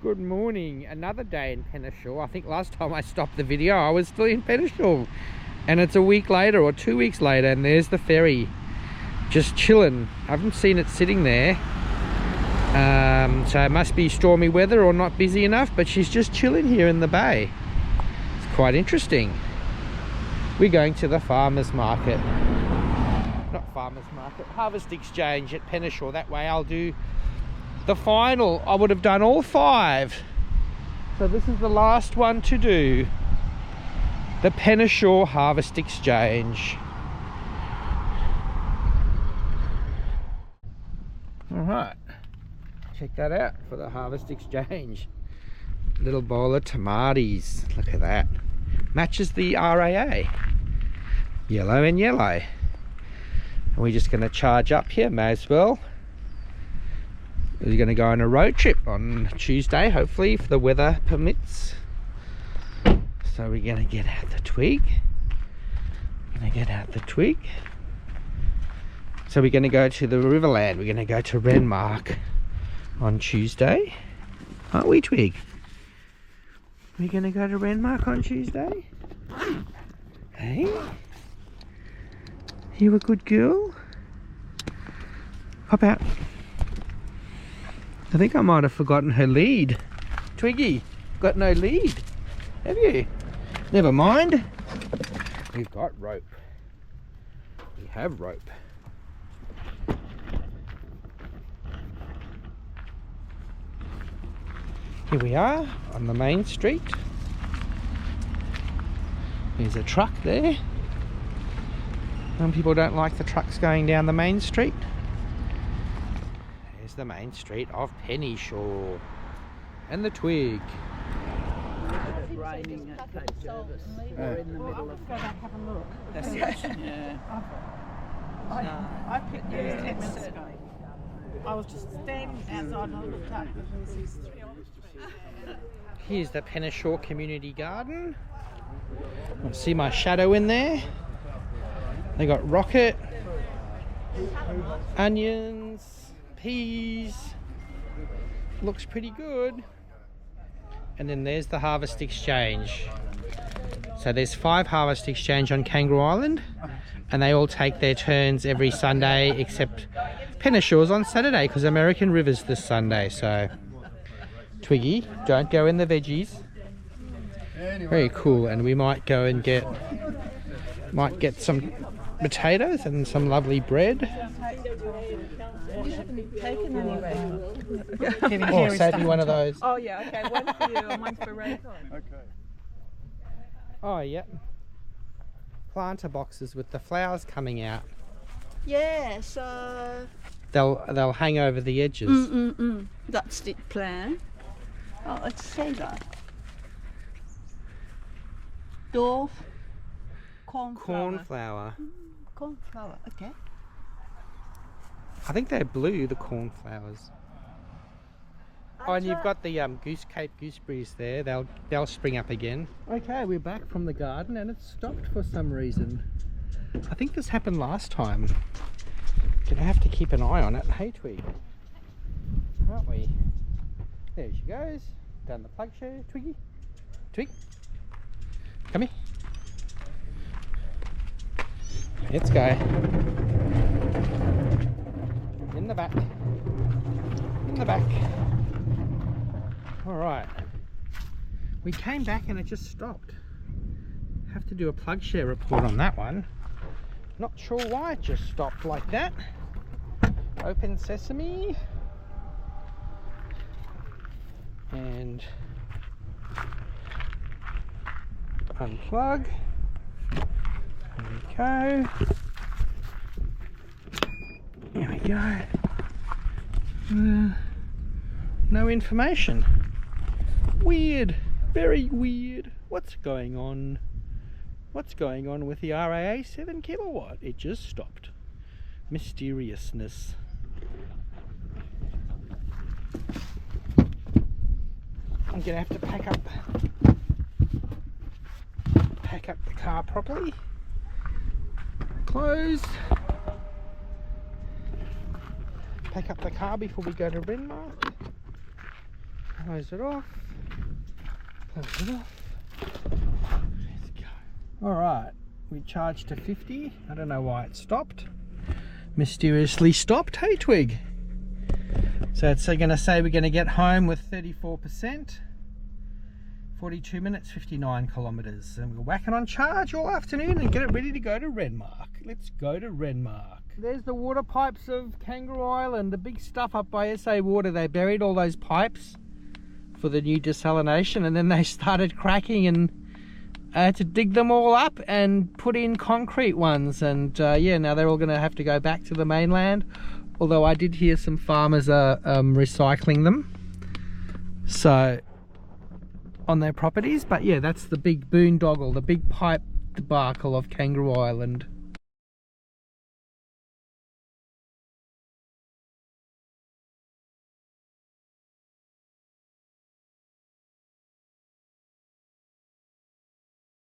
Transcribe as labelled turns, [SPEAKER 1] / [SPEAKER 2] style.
[SPEAKER 1] Good morning. Another day in Penneshaw. I think last time I stopped the video I was still in Penneshaw, and it's a week later or 2 weeks later, and there's the ferry just chilling. I haven't seen it sitting there, so it must be stormy weather or not busy enough, but she's just chilling here in the bay. It's quite interesting. We're going to the farmers market, not farmers market, Harvest Exchange at Penneshaw. That way I'll do the final. I would have done all 5, so this is the last one to do, the Penneshaw Harvest Exchange. All right, check that out for the Harvest Exchange. Little bowl of tomatoes, look at that, matches the RAA, yellow and yellow. And we're just going to charge up here, may as well. We're going to go on a road trip on Tuesday, hopefully, if the weather permits. So we're going to get out the twig. So we're going to go to the Riverland. We're going to go to Renmark on Tuesday. Aren't we, Twig? We're going to go to Renmark on Tuesday. Hey? You a good girl? Pop out. I think I might have forgotten her lead. Twiggy, got no lead, have you? Never mind. We've got rope. We have rope. Here we are on the main street. There's a truck there. Some people don't like the trucks going down the main street. The main street of Penneshaw and the twig.
[SPEAKER 2] It's raining at Cape Jervis. We're in the middle of. Go back, have a look. That's yeah. I picked these 10 minutes ago. I was just standing outside and I looked up.
[SPEAKER 1] Here's the Penneshaw Community Garden. You'll see my shadow in there. They got rocket, onions, peas, looks pretty good. And then there's the Harvest Exchange. So there's 5 Harvest Exchange on Kangaroo Island, and they all take their turns every Sunday, except Penneshaw's on Saturday because American River's this Sunday. So Twiggy, don't go in the veggies. Very cool. And we might go and get some potatoes and some lovely bread.
[SPEAKER 2] You haven't taken any.
[SPEAKER 1] Oh, sadly one of those.
[SPEAKER 2] Oh yeah, okay. One for you and one for Ray.
[SPEAKER 3] Okay.
[SPEAKER 1] Oh yeah. Planter boxes with the flowers coming out.
[SPEAKER 2] Yeah, so
[SPEAKER 1] They'll hang over the edges.
[SPEAKER 2] that's the plan. Oh, let's say that. Dove, cornflower. Cornflower, okay.
[SPEAKER 1] I think they're blue, the cornflowers. Oh, and you've got the Cape gooseberries there. They'll spring up again. Okay, we're back from the garden and it's stopped for some reason. I think this happened last time. Gonna have to keep an eye on it. Hey, Twig, aren't we? There she goes. Down the plug show, Twiggy. Twig, come here. Let's go. In the back. In the back. Alright. We came back and it just stopped. Have to do a plug share report on that one. Not sure why it just stopped like that. Open sesame. And unplug. There we go. There we go. No information. Weird. Very weird. What's going on? What's going on with the RAA 7 kilowatt? It just stopped. Mysteriousness. I'm gonna have to pack up the car properly. Close. Pack up the car before we go to Renmark. Close it off. Close it off. Let's go. Alright, we charged to 50. I don't know why it stopped. Mysteriously stopped. Hey Twig. So it's going to say we're going to get home with 34%. 42 minutes, 59 kilometres. And we're whacking on charge all afternoon and get it ready to go to Renmark. Let's go to Renmark. There's the water pipes of Kangaroo Island. The big stuff up by SA Water. They buried all those pipes for the new desalination, and then they started cracking, and I had to dig them all up and put in concrete ones. And yeah, now they're all going to have to go back to the mainland. Although I did hear some farmers are recycling them. So on their properties, but yeah, that's the big boondoggle, the big pipe debacle of Kangaroo Island.